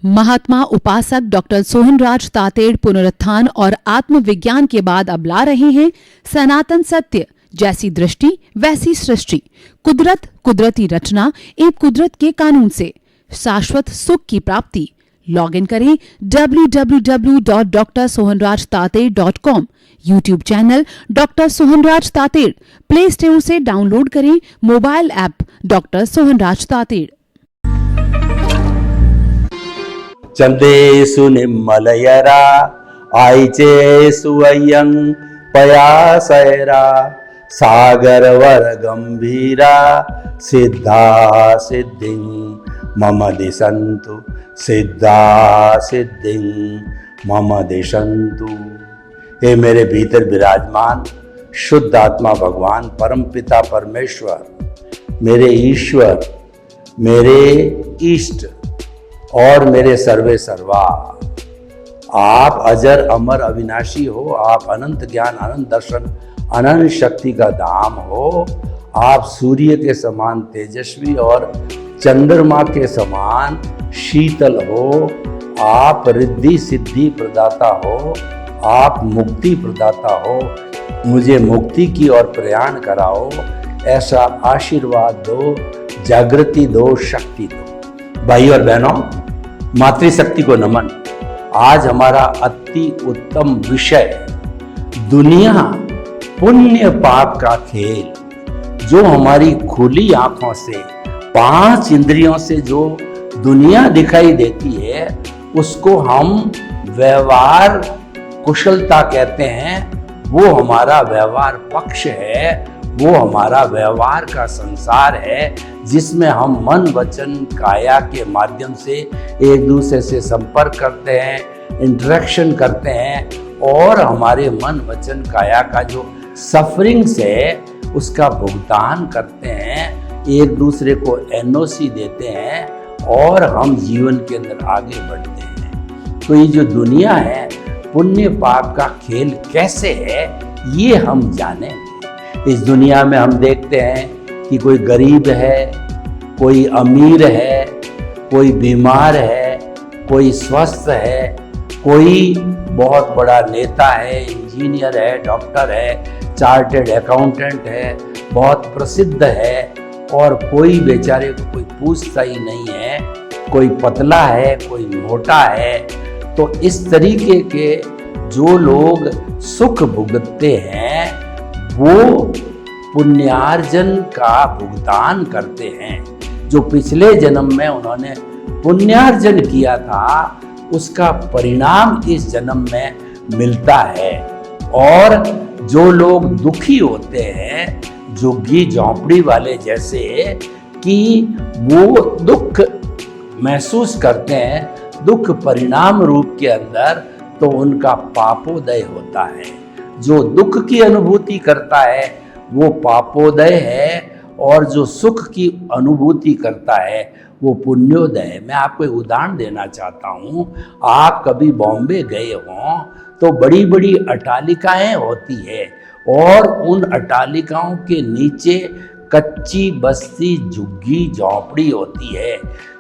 महात्मा उपासक डॉक्टर सोहनराज तातेड़ पुनरुत्थान और आत्मविज्ञान के बाद अब ला रहे हैं सनातन सत्य, जैसी दृष्टि वैसी सृष्टि, कुदरत, कुदरती रचना एवं कुदरत के कानून से शाश्वत सुख की प्राप्ति। लॉग इन करें www.drsohanrajtated.com, YouTube channel doctor Sohanraj Tated, Play Store से डाउनलोड करें mobile app doctor Sohanraj Tated. चंदेषु निम्मलयरा आईचेषु अय्यं पयासयरा सागरवर गंभीरा सिद्धा सिद्धिं मम दिशन्तु सिद्धा सिद्धिं मम दिशन्तु। हे मेरे भीतर विराजमान शुद्ध आत्मा भगवान परमपिता परमेश्वर, मेरे ईश्वर, मेरे इष्ट और मेरे सर्वे सर्वा, आप अजर अमर अविनाशी हो, आप अनंत ज्ञान अनंत दर्शन अनंत शक्ति का धाम हो, आप सूर्य के समान तेजस्वी और चंद्रमा के समान शीतल हो, आप रिद्धि सिद्धि प्रदाता हो, आप मुक्ति प्रदाता हो, मुझे मुक्ति की ओर प्रयाण कराओ, ऐसा आशीर्वाद दो, जागृति दो, शक्ति दो। भाई और बहनों, मातृशक्ति को नमन। आज हमारा अति उत्तम विषय दुनिया पुण्य पाप का खेल, जो हमारी खुली आंखों से 5 इंद्रियों से जो दुनिया दिखाई देती है उसको हम व्यवहार कुशलता कहते हैं। वो हमारा व्यवहार पक्ष है, वो हमारा व्यवहार का संसार है, जिसमें हम मन वचन काया के माध्यम से एक दूसरे से संपर्क करते हैं, इंटरेक्शन करते हैं और हमारे मन वचन काया का जो सफरिंग्स है उसका भुगतान करते हैं, एक दूसरे को एनओसी देते हैं और हम जीवन के अंदर आगे बढ़ते हैं। तो ये जो दुनिया है पुण्य पाप का खेल कैसे है ये हम जानेंगे। इस दुनिया में हम देखते हैं कि कोई गरीब है, कोई अमीर है, कोई बीमार है, कोई स्वस्थ है, कोई बहुत बड़ा नेता है, इंजीनियर है, डॉक्टर है, चार्टर्ड अकाउंटेंट है, बहुत प्रसिद्ध है, और कोई बेचारे को कोई पूछता ही नहीं है, कोई पतला है, कोई मोटा है। तो इस तरीके के जो लोग सुख भुगतते हैं वो पुण्यार्जन का भुगतान करते हैं। जो पिछले जन्म में उन्होंने पुण्यार्जन किया था उसका परिणाम इस जन्म में मिलता है। और जो लोग दुखी होते हैं, झुग्गी झोंपड़ी वाले जैसे, कि वो दुख महसूस करते हैं, दुख परिणाम रूप के अंदर, तो उनका पापोदय होता है। जो दुख की अनुभूति करता है वो पापोदय है, और जो सुख की अनुभूति करता है वो पुण्योदय है। मैं आपको एक उदाहरण देना चाहता हूँ। आप कभी बॉम्बे गए हों तो बड़ी बड़ी अट्टालिकाएं होती है और उन अट्टालिकाओं के नीचे कच्ची बस्ती झुग्गी झोंपड़ी होती है।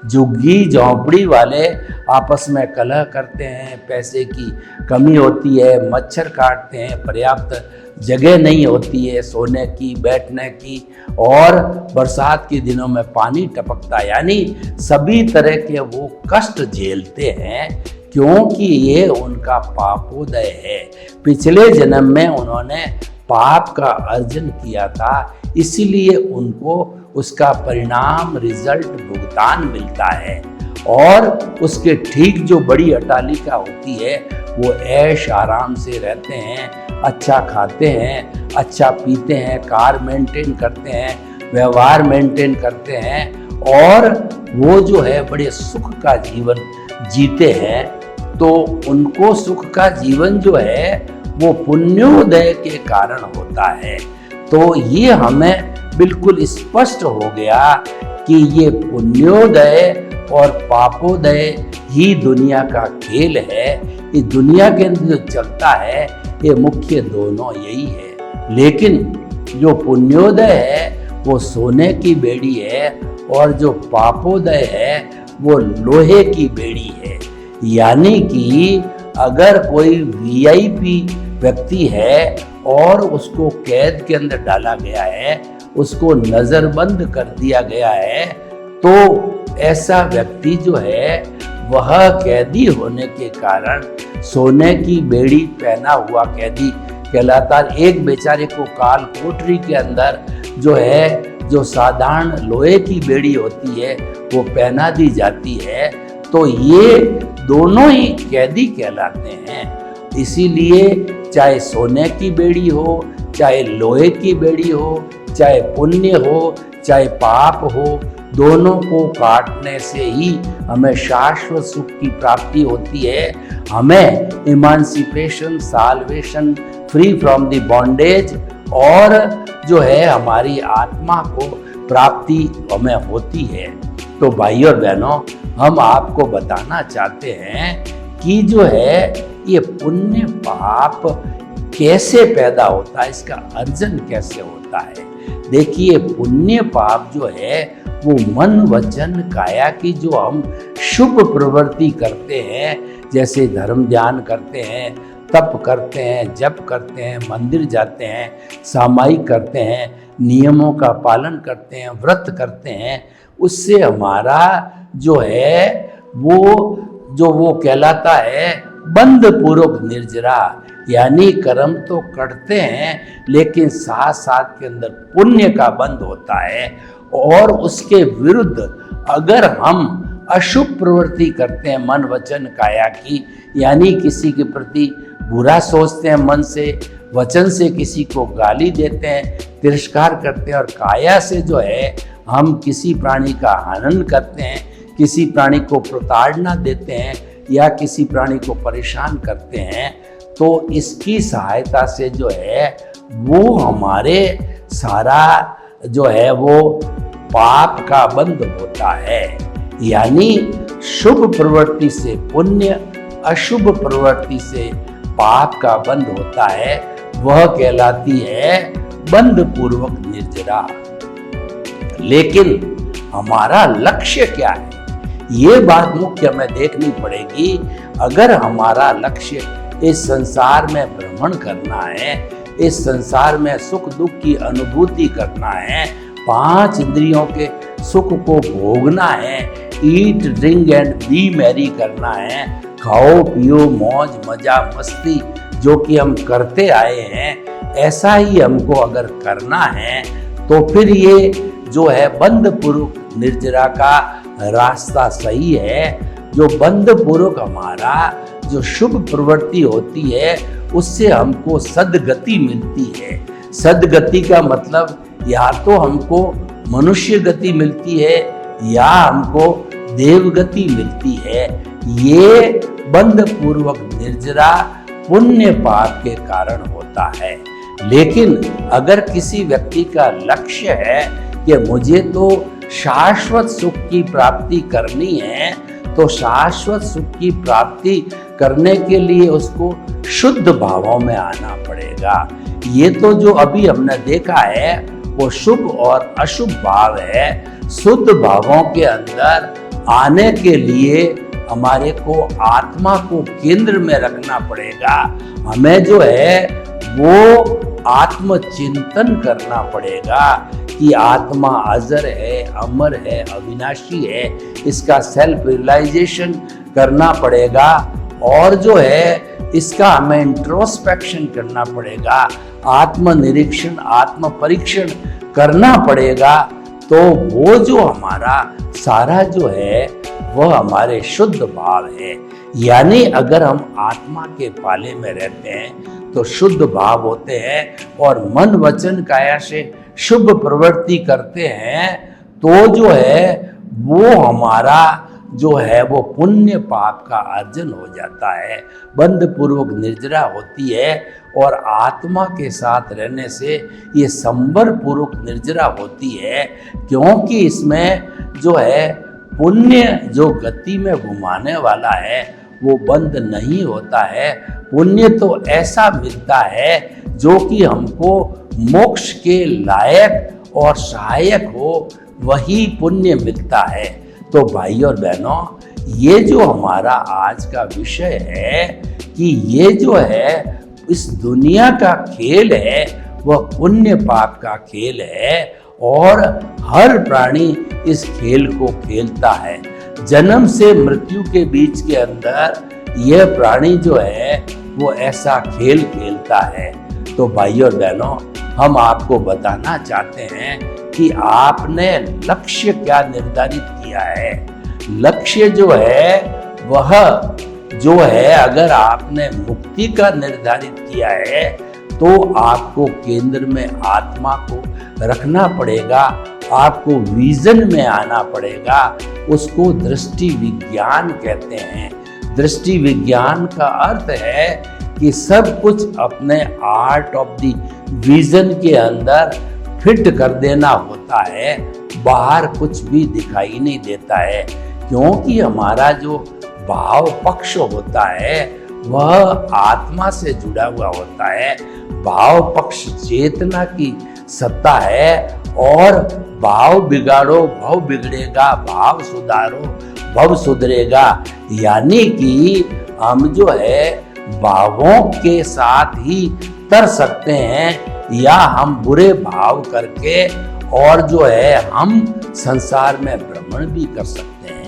झुग्गी झोंपड़ी वाले आपस में कलह करते हैं, पैसे की कमी होती है, मच्छर काटते हैं, पर्याप्त जगह नहीं होती है सोने की, बैठने की, और बरसात के दिनों में पानी टपकता है। यानी सभी तरह के वो कष्ट झेलते हैं, क्योंकि ये उनका पापोदय है। पिछले जन्म में उन्होंने पाप का अर्जन किया था, इसीलिए उनको उसका परिणाम रिजल्ट भुगतान मिलता है। और उसके ठीक जो बड़ी अट्टालिका होती है वो ऐश आराम से रहते हैं, अच्छा खाते हैं, अच्छा पीते हैं, कार मेंटेन करते हैं, व्यवहार मेंटेन करते हैं, और वो जो है बड़े सुख का जीवन जीते हैं। तो उनको सुख का जीवन जो है वो पुण्योदय के कारण होता है। तो ये हमें बिल्कुल स्पष्ट हो गया कि ये पुण्योदय और पापोदय ही दुनिया का खेल है। इस दुनिया के अंदर जो चलता है ये मुख्य दोनों यही है। लेकिन जो पुण्योदय है वो सोने की बेड़ी है, और जो पापोदय है वो लोहे की बेड़ी है। यानी कि अगर कोई वीआईपी व्यक्ति है और उसको कैद के अंदर डाला गया है, उसको नजरबंद कर दिया गया है, तो ऐसा व्यक्ति जो है वह कैदी होने के कारण सोने की बेड़ी पहना हुआ कैदी कहलाता है। एक बेचारे को काल कोठरी के अंदर जो है, जो साधारण लोहे की बेड़ी होती है वो पहना दी जाती है, तो ये दोनों ही कैदी कहलाते हैं। इसीलिए चाहे सोने की बेड़ी हो, चाहे लोहे की बेड़ी हो, चाहे पुण्य हो, चाहे पाप हो, दोनों को काटने से ही हमें शाश्वत सुख की प्राप्ति होती है। हमें emancipation, salvation, free from the bondage और जो है हमारी आत्मा को प्राप्ति हमें होती है। तो भाइयों और बहनों, हम आपको बताना चाहते हैं कि जो है ये पुण्य पाप कैसे पैदा होता है, इसका अर्जन कैसे होता है। देखिए, पुण्य पाप जो है वो मन वचन काया की जो हम शुभ प्रवृत्ति करते हैं, जैसे धर्म ध्यान करते हैं, तप करते हैं, जप करते हैं, मंदिर जाते हैं, सामायिक करते हैं, नियमों का पालन करते हैं, व्रत करते हैं, उससे हमारा जो है वो कहलाता है बंध पूर्वक निर्जरा। यानी कर्म तो करते हैं लेकिन साथ साथ के अंदर पुण्य का बंध होता है। और उसके विरुद्ध अगर हम अशुभ प्रवृत्ति करते हैं मन वचन काया की, यानी किसी के प्रति बुरा सोचते हैं मन से, वचन से किसी को गाली देते हैं, तिरस्कार करते हैं, और काया से जो है हम किसी प्राणी का हनन करते हैं, किसी प्राणी को प्रताड़ना देते हैं या किसी प्राणी को परेशान करते हैं, तो इसकी सहायता से जो है वो हमारे सारा जो है वो पाप का बंध होता है। यानी शुभ प्रवृत्ति से पुण्य, अशुभ प्रवृत्ति से पाप का बंध होता है, वह कहलाती है बंध पूर्वक निर्जरा। लेकिन हमारा लक्ष्य क्या है, ये बात मुख्य हमें देखनी पड़ेगी। अगर हमारा लक्ष्य इस संसार में भ्रमण करना है, इस संसार में सुख दुख की अनुभूति करना है, 5 इंद्रियों के सुख को भोगना है, eat drink and B Mary करना है, खाओ पियो मौज मजा मस्ती जो कि हम करते आए हैं, ऐसा ही हमको अगर करना है, तो फिर ये जो है बंध पूर्वक निर्जरा का रास्ता सही है। जो बंध पूर्वक हमारा जो शुभ प्रवृत्ति होती है उससे हमको सद्गति मिलती है। सद्गति का मतलब या तो हमको मनुष्य गति मिलती है या हमको देवगति मिलती है। ये बंध पूर्वक निर्जरा पुण्य पाप के कारण होता है। लेकिन अगर किसी व्यक्ति का लक्ष्य है कि मुझे तो शाश्वत सुख की प्राप्ति करनी है, तो शाश्वत सुख की प्राप्ति करने के लिए उसको शुद्ध भावों में आना पड़ेगा। ये तो जो अभी हमने देखा है वो शुभ और अशुभ भाव है। शुद्ध भावों के अंदर आने के लिए हमारे को आत्मा को केंद्र में रखना पड़ेगा। हमें जो है वो आत्मचिंतन करना पड़ेगा कि आत्मा अजर है, अमर है, अविनाशी है। इसका सेल्फ रियलाइजेशन करना पड़ेगा और जो है इसका हमें इंट्रोस्पेक्शन करना पड़ेगा, आत्मनिरीक्षण, आत्म परीक्षण करना पड़ेगा। तो वो जो हमारा सारा जो है वह हमारे शुद्ध भाव है। यानी अगर हम आत्मा के पाले में रहते हैं तो शुद्ध भाव होते हैं और मन वचन काया से शुभ प्रवृत्ति करते हैं, तो जो है वो हमारा जो है वो पुण्य पाप का अर्जन हो जाता है, बंध पूर्वक निर्जरा होती है। और आत्मा के साथ रहने से ये संवर पूर्वक निर्जरा होती है, क्योंकि इसमें जो है पुण्य जो गति में घुमाने वाला है वो बंद नहीं होता है। पुण्य तो ऐसा मिलता है जो कि हमको मोक्ष के लायक और सहायक हो, वही पुण्य मिलता है। तो भाई और बहनों, ये जो हमारा आज का विषय है कि ये जो है इस दुनिया का खेल है वह पुण्य पाप का खेल है और हर प्राणी इस खेल को खेलता है। जन्म से मृत्यु के बीच के अंदर यह प्राणी जो है वो ऐसा खेल खेलता है। तो भाइयों और बहनों, हम आपको बताना चाहते हैं कि आपने लक्ष्य क्या निर्धारित किया है। लक्ष्य जो है वह जो है, अगर आपने मुक्ति का निर्धारित किया है तो आपको केंद्र में आत्मा को रखना पड़ेगा, आपको विजन में आना पड़ेगा। उसको दृष्टि विज्ञान कहते हैं। दृष्टि विज्ञान का अर्थ है कि सब कुछ अपने आर्ट ऑफ द विजन के अंदर फिट कर देना होता है, बाहर कुछ भी दिखाई नहीं देता है, क्योंकि हमारा जो भाव पक्ष होता है वह आत्मा से जुड़ा हुआ होता है। भाव पक्ष चेतना की सत्ता है और भाव बिगाड़ो भव बिगड़ेगा, भाव सुधारो भव सुधरेगा। यानी कि हम जो है भावों के साथ ही तर सकते हैं या हम बुरे भाव करके और जो है हम संसार में भ्रमण भी कर सकते हैं।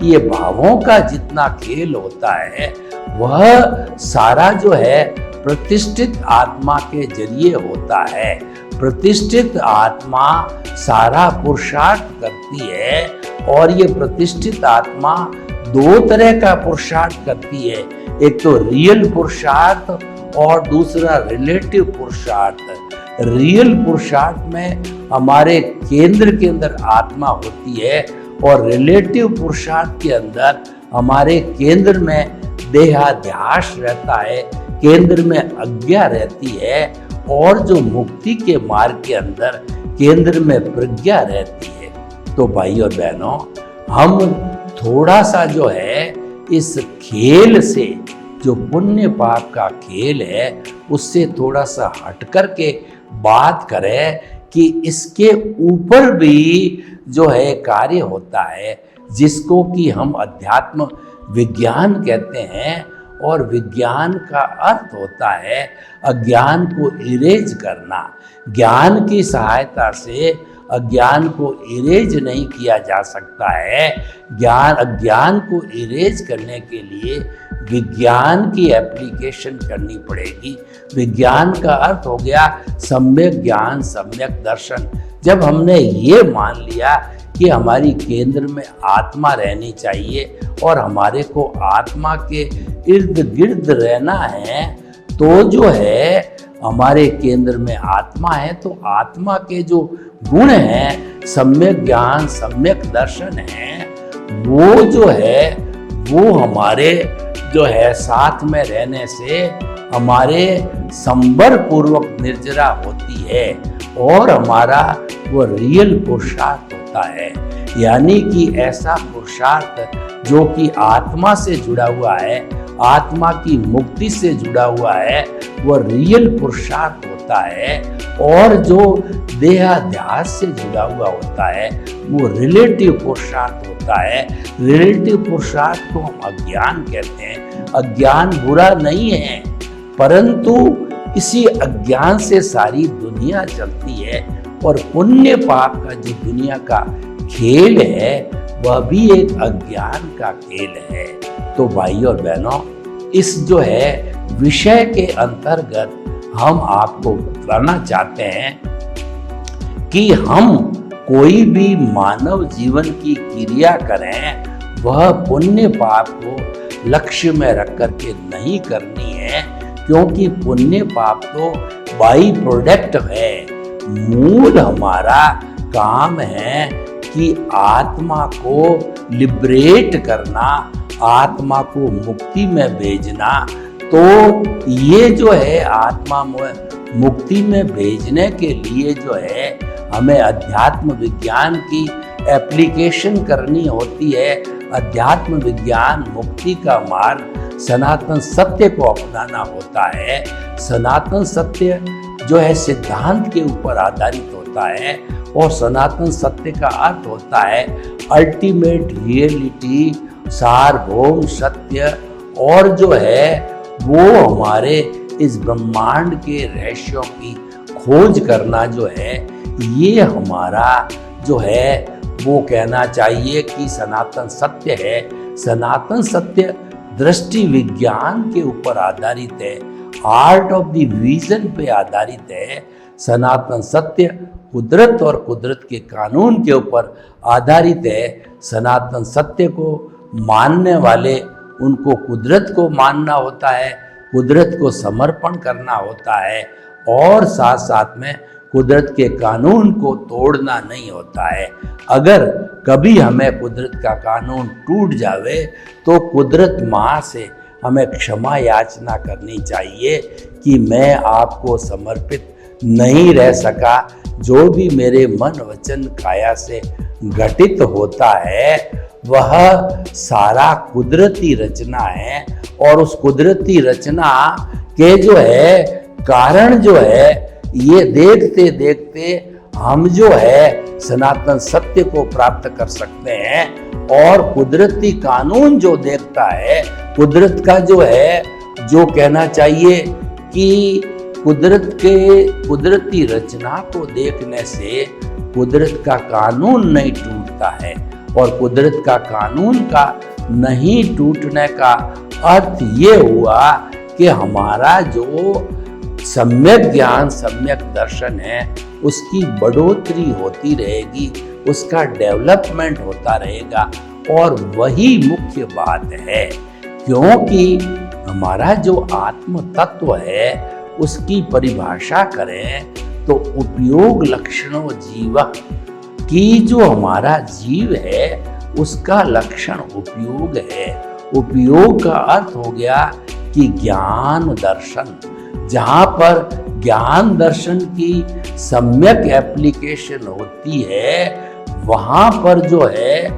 ये भावों का जितना खेल होता है वह सारा जो है प्रतिष्ठित आत्मा के जरिए होता है। प्रतिष्ठित आत्मा सारा पुरुषार्थ करती है और ये प्रतिष्ठित आत्मा दो तरह का पुरुषार्थ करती है, एक तो रियल पुरुषार्थ और दूसरा रिलेटिव पुरुषार्थ। रियल पुरुषार्थ में हमारे केंद्र के अंदर आत्मा होती है और रिलेटिव पुरुषार्थ के अंदर हमारे केंद्र में देहाध्यास रहता है, केंद्र में आज्ञा रहती है और जो मुक्ति के मार्ग के अंदर केंद्र में प्रज्ञा रहती है। तो भाई और बहनों, हम थोड़ा सा जो है इस खेल से, जो पुण्य पाप का खेल है, उससे थोड़ा सा हट करके बात करें कि इसके ऊपर भी जो है कार्य होता है, जिसको कि हम अध्यात्म विज्ञान कहते हैं। और विज्ञान का अर्थ होता है अज्ञान को इरेज करना। ज्ञान की सहायता से अज्ञान को इरेज नहीं किया जा सकता है। अज्ञान को इरेज करने के लिए विज्ञान की एप्लीकेशन करनी पड़ेगी। विज्ञान का अर्थ हो गया सम्यक ज्ञान, सम्यक दर्शन। जब हमने ये मान लिया कि हमारी केंद्र में आत्मा रहनी चाहिए और हमारे को आत्मा के इर्द गिर्द रहना है, तो जो है हमारे केंद्र में आत्मा है, तो आत्मा के जो गुण हैं, सम्यक ज्ञान, सम्यक दर्शन है, वो जो है वो हमारे जो है साथ में रहने से हमारे संबर पूर्वक निर्जरा होती है और हमारा वो रियल पुरुषार्थ होता है। यानी कि ऐसा पुरुषार्थ जो कि आत्मा से जुड़ा हुआ है, आत्मा की मुक्ति से जुड़ा हुआ है, वो रियल पुरुषार्थ होता है। और जो देहाध्यास से जुड़ा हुआ होता है वो रिलेटिव पुरुषार्थ होता है। रिलेटिव पुरुषार्थ को हम अज्ञान कहते हैं। अज्ञान बुरा नहीं है, परंतु इसी अज्ञान से सारी दुनिया चलती है और पुण्य पाप का जो दुनिया का खेल है वह भी एक अज्ञान का खेल है। तो भाइयों और बहनों, इस जो है विषय के अंतर्गत हम आपको बताना चाहते हैं कि हम कोई भी मानव जीवन की क्रिया करें, वह पुण्य पाप को लक्ष्य में रख करके नहीं करनी है, क्योंकि पुण्य पाप तो बाई प्रोडक्ट है। मूल हमारा काम है कि आत्मा को लिबरेट करना, आत्मा को मुक्ति में भेजना। तो ये जो है आत्मा मुक्ति में भेजने के लिए जो है हमें अध्यात्म विज्ञान की एप्लीकेशन करनी होती है। अध्यात्म विज्ञान मुक्ति का मार्ग सनातन सत्य को अपनाना होता है। सनातन सत्य जो है सिद्धांत के ऊपर आधारित होता है और सनातन सत्य का अर्थ होता है अल्टीमेट रियलिटी सार्वभौम सत्य और जो है वो हमारे इस ब्रह्मांड के रहस्यों की खोज करना जो है, ये हमारा जो है वो कहना चाहिए कि सनातन सत्य है। सनातन सत्य दृष्टि विज्ञान के ऊपर आधारित है, आर्ट ऑफ द विजन पे आधारित है। सनातन सत्य कुदरत और कुदरत के कानून के ऊपर आधारित है। सनातन सत्य को मानने वाले, उनको कुदरत को मानना होता है, कुदरत को समर्पण करना होता है और साथ साथ में कुदरत के कानून को तोड़ना नहीं होता है। अगर कभी हमें कुदरत का कानून टूट जावे तो कुदरत माँ से हमें क्षमा याचना करनी चाहिए कि मैं आपको समर्पित नहीं रह सका। जो भी मेरे मन वचन काया से घटित होता है वह सारा कुदरती रचना है और उस कुदरती रचना के जो है कारण जो है, ये देखते देखते हम जो है सनातन सत्य को प्राप्त कर सकते हैं। और कुदरती कानून जो देखता है, कुदरत का जो है, जो कहना चाहिए कि कुदरत के कुदरती रचना को देखने से कुदरत का कानून नहीं टूटता है। और कुदरत का कानून का नहीं टूटने का अर्थ ये हुआ कि हमारा जो सम्यक ज्ञान, सम्यक दर्शन है, उसकी बढ़ोतरी होती रहेगी, उसका डेवलपमेंट होता रहेगा। और वही मुख्य बात है, क्योंकि हमारा जो आत्म तत्व है उसकी परिभाषा करें तो उपयोग लक्षणों जीव की, जो हमारा जीव है उसका लक्षण उपयोग है। उपयोग का अर्थ हो गया कि ज्ञान दर्शन, जहाँ पर ज्ञान दर्शन की सम्यक एप्लीकेशन होती है, वहाँ पर जो है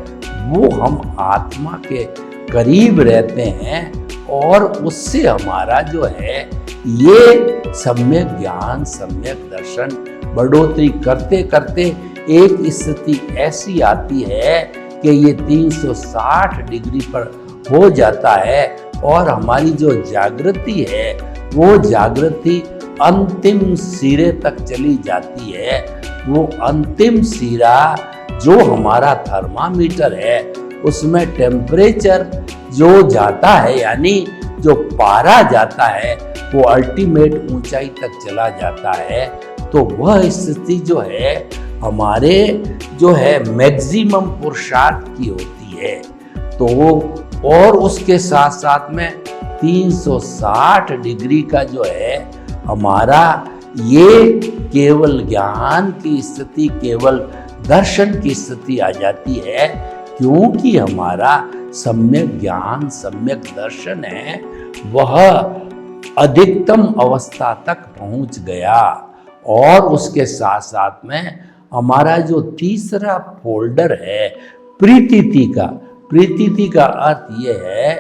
वो हम आत्मा के करीब रहते हैं और उससे हमारा जो है ये सम्यक ज्ञान, सम्यक दर्शन बढ़ोतरी करते करते एक स्थिति ऐसी आती है कि ये 360 डिग्री पर हो जाता है और हमारी जो जागृति है वो जागृति अंतिम सिरे तक चली जाती है। वो अंतिम सिरा जो हमारा थर्मामीटर है उसमें टेम्परेचर जो जाता है, यानी जो पारा जाता है, वो अल्टीमेट ऊंचाई तक चला जाता है। तो वह स्थिति जो है हमारे जो है मैक्सिमम पुरुषार्थ की होती है। तो और उसके साथ साथ में 360 डिग्री का जो है हमारा ये केवल ज्ञान की स्थिति, केवल दर्शन की स्थिति आ जाती है, क्योंकि हमारा सम्यक ज्ञान, सम्यक दर्शन है वह अधिकतम अवस्था तक पहुंच गया। और उसके साथ साथ में हमारा जो तीसरा फोल्डर है प्रीतिथि का अर्थ ये है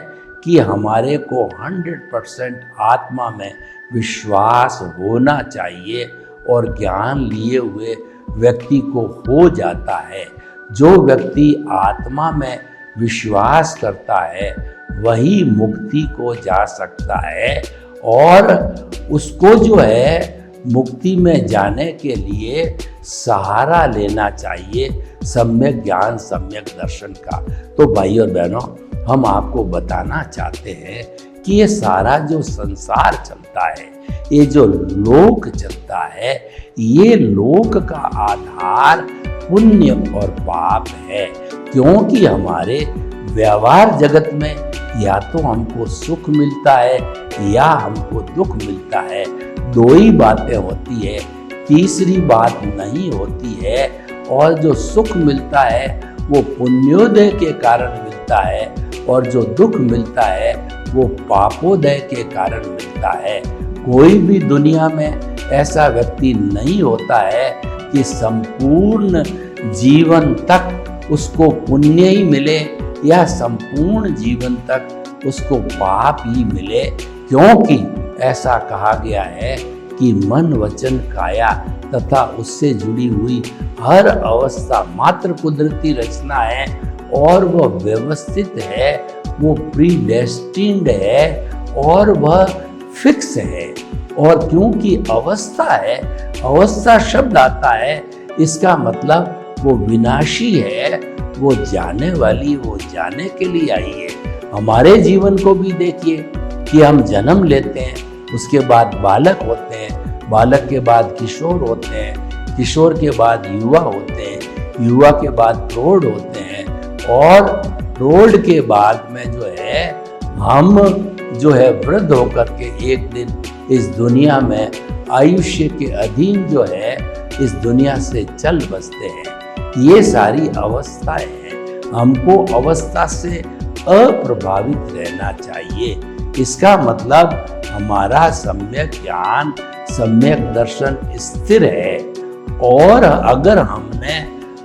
कि हमारे को 100% आत्मा में विश्वास होना चाहिए और ज्ञान लिए हुए व्यक्ति को हो जाता है। जो व्यक्ति आत्मा में विश्वास करता है वही मुक्ति को जा सकता है और उसको जो है मुक्ति में जाने के लिए सहारा लेना चाहिए सम्यक ज्ञान, सम्यक दर्शन का। तो भाई और बहनों, हम आपको बताना चाहते हैं कि ये सारा जो संसार चलता है, ये जो लोक चलता है, ये लोक का आधार पुण्य और पाप है। क्योंकि हमारे व्यवहार जगत में या तो हमको सुख मिलता है या हमको दुख मिलता है, दो ही बातें होती है, तीसरी बात नहीं होती है। और जो सुख मिलता है वो पुण्योदय के कारण मिलता है और जो दुख मिलता है वो पापोदय के कारण मिलता है। कोई भी दुनिया में ऐसा व्यक्ति नहीं होता है कि संपूर्ण जीवन तक उसको पुण्य ही मिले या संपूर्ण जीवन तक उसको पाप ही मिले, क्योंकि ऐसा कहा गया है कि मन, वचन, काया तथा उससे जुड़ी हुई हर अवस्था मात्र कुदरती रचना है और वह व्यवस्थित है, वो प्रीडेस्टिन्ड है और वह फिक्स है। और क्योंकि अवस्था है, अवस्था शब्द आता है, इसका मतलब वो विनाशी है, वो जाने वाली, वो जाने के लिए आई है। हमारे जीवन को भी देखिए कि हम जन्म लेते हैं, उसके बाद बालक होते हैं, बालक के बाद किशोर होते हैं, किशोर के बाद युवा होते हैं, युवा के बाद प्रौढ़ होते हैं, और प्रौढ़ के बाद में जो है हम जो है वृद्ध होकर के एक दिन इस दुनिया में आयुष्य के अधीन जो है इस दुनिया से चल बसते हैं। ये सारी अवस्थाएं हैं। हमको अवस्था से अप्रभावित रहना चाहिए। इसका मतलब हमारा सम्यक ज्ञान, सम्यक दर्शन स्थिर है। और अगर हमने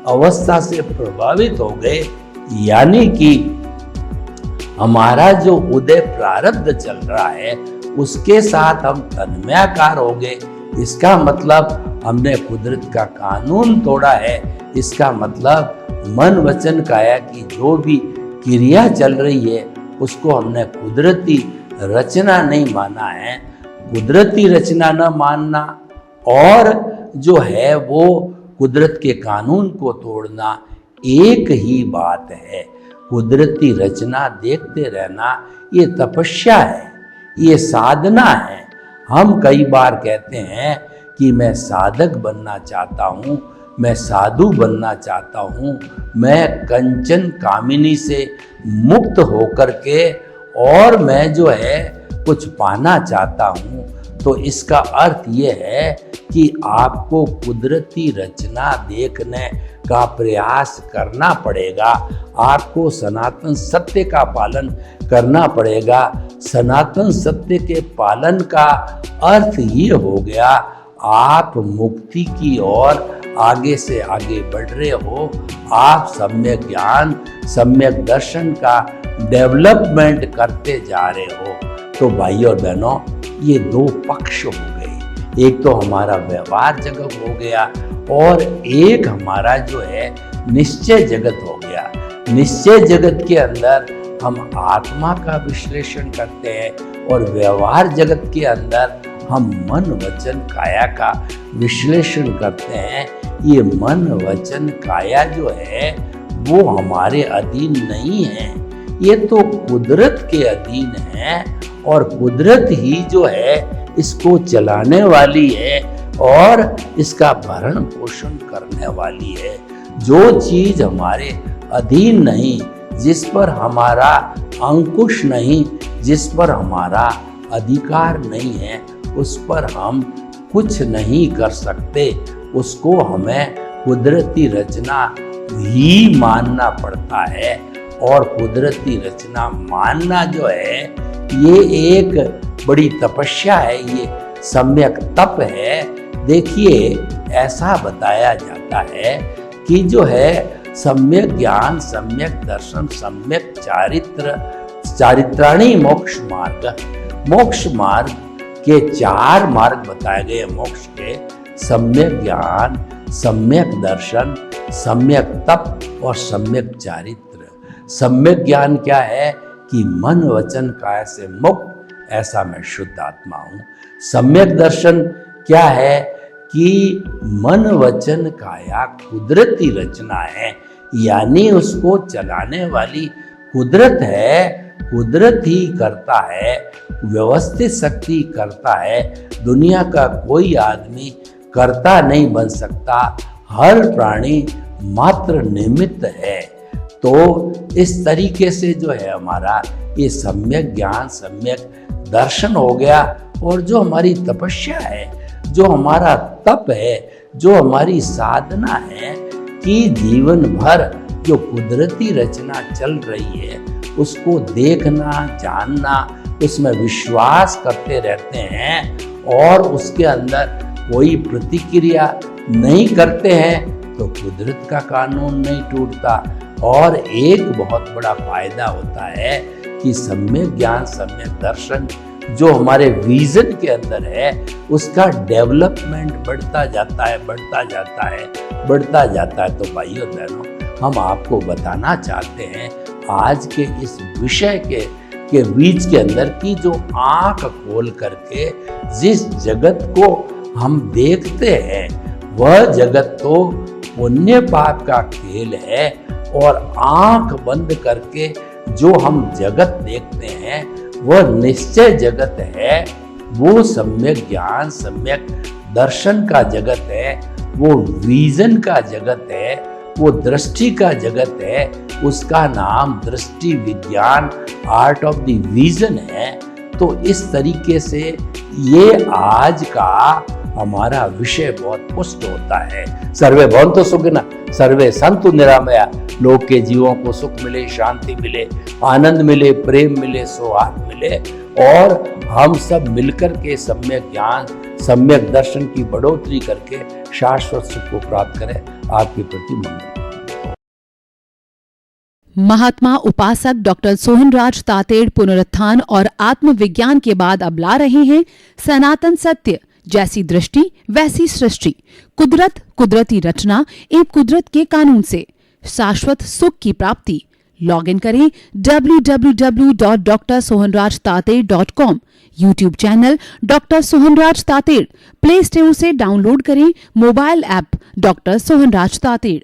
अवस्था से प्रभावित हो गए, यानी कि हमारा जो उदय प्रारब्ध चल रहा है उसके साथ हम तन्मयाकार हो गए, इसका मतलब हमने कुदरत का कानून तोड़ा है। इसका मतलब मन वचन काया की जो भी क्रिया चल रही है उसको हमने कुदरती रचना नहीं माना है। कुदरती रचना न मानना और जो है वो कुदरत के कानून को तोड़ना एक ही बात है। कुदरती रचना देखते रहना ये तपस्या है, ये साधना है। हम कई बार कहते हैं कि मैं साधक बनना चाहता हूँ, मैं साधु बनना चाहता हूँ, मैं कंचन कामिनी से मुक्त होकर के और मैं जो है कुछ पाना चाहता हूँ। तो इसका अर्थ ये है कि आपको कुदरती रचना देखने का प्रयास करना पड़ेगा, आपको सनातन सत्य का पालन करना पड़ेगा। सनातन सत्य के पालन का अर्थ ये हो गया आप मुक्ति की ओर आगे से आगे बढ़ रहे हो, आप सम्यक ज्ञान, सम्यक दर्शन का डेवलपमेंट करते जा रहे हो। तो भाइयों और बहनों, ये दो पक्ष हो गए। एक तो हमारा व्यवहार जगत हो गया और एक हमारा जो है निश्चय जगत हो गया। निश्चय जगत के अंदर हम आत्मा का विश्लेषण करते हैं और व्यवहार जगत के अंदर हम मन वचन काया का विश्लेषण करते हैं। ये मन वचन काया जो है वो हमारे अधीन नहीं है, ये तो कुदरत के अधीन है और कुदरत ही जो है इसको चलाने वाली है और इसका भरण पोषण करने वाली है। जो चीज हमारे अधीन नहीं, जिस पर हमारा अंकुश नहीं, जिस पर हमारा अधिकार नहीं है, उस पर हम कुछ नहीं कर सकते। उसको हमें कुदरती रचना ही मानना पड़ता है। और कुदरती रचना मानना जो है ये एक बड़ी तपस्या है, ये सम्यक तप है। देखिए, ऐसा बताया जाता है कि जो है सम्यक ज्ञान, सम्यक दर्शन, सम्यक चारित्राणी मोक्ष मार्ग, मोक्ष मार्ग के 4 मार्ग बताए गए मोक्ष के, सम्यक ज्ञान, सम्यक दर्शन, सम्यक तप और सम्यक चारित्र। सम्यक ज्ञान क्या है कि मन वचन काया से मुक्त, ऐसा मैं शुद्ध आत्मा हूँ। सम्यक दर्शन क्या है कि मन वचन काया कुदरती रचना है, यानी उसको चलाने वाली कुदरत है। कुदरत ही करता है, व्यवस्थित शक्ति करता है। दुनिया का कोई आदमी कर्ता नहीं बन सकता, हर प्राणी मात्र निमित्त है। तो इस तरीके से जो है हमारा ये सम्यक ज्ञान, सम्यक दर्शन हो गया। और जो हमारी तपस्या है, जो हमारा तप है, जो हमारी साधना है कि जीवन भर जो कुदरती रचना चल रही है उसको देखना, जानना, उसमें विश्वास करते रहते हैं और उसके अंदर कोई प्रतिक्रिया नहीं करते हैं तो कुदरत का कानून नहीं टूटता। और एक बहुत बड़ा फायदा होता है कि सम्यक ज्ञान, सम्यक दर्शन जो हमारे विजन के अंदर है उसका डेवलपमेंट बढ़ता जाता है, बढ़ता जाता है, बढ़ता जाता है। तो भाइयों बहनों, हम आपको बताना चाहते हैं आज के इस विषय के बीच के अंदर की जो आंख खोल करके जिस जगत को हम देखते हैं वह जगत तो पुण्य पाप का खेल है, और आंख बंद करके जो हम जगत देखते हैं वह निश्चय जगत है, वो सम्यक ज्ञान सम्यक दर्शन का जगत है, वो विजन का जगत है, वो दृष्टि का जगत है, उसका नाम दृष्टि विज्ञान आर्ट ऑफ द विजन है। तो इस तरीके से ये आज का हमारा विषय बहुत पुष्ट होता है। सर्वे भवन्तु सुखिनः, सर्वे सन्तु निरामया, लोक के जीवों को सुख मिले, शांति मिले, आनंद मिले, प्रेम मिले, सौहार्द मिले, और हम सब मिलकर के सम्यक ज्ञान सम्यक दर्शन की बढ़ोतरी करके शाश्वत सुख को प्राप्त करें। आपके प्रति मंगल। महात्मा उपासक डॉक्टर सोहनराज तातेड़ पुनरुत्थान और आत्मविज्ञान के बाद अब ला रहे हैं सनातन सत्य, जैसी दृष्टि वैसी सृष्टि, कुदरत कुदरती रचना एवं कुदरत के कानून से शाश्वत सुख की प्राप्ति। लॉग इन करें www.drsohanrajtated.com, YouTube channel doctor Sohanraj Tated, Play Store से डाउनलोड करें mobile app doctor Sohanraj Tated.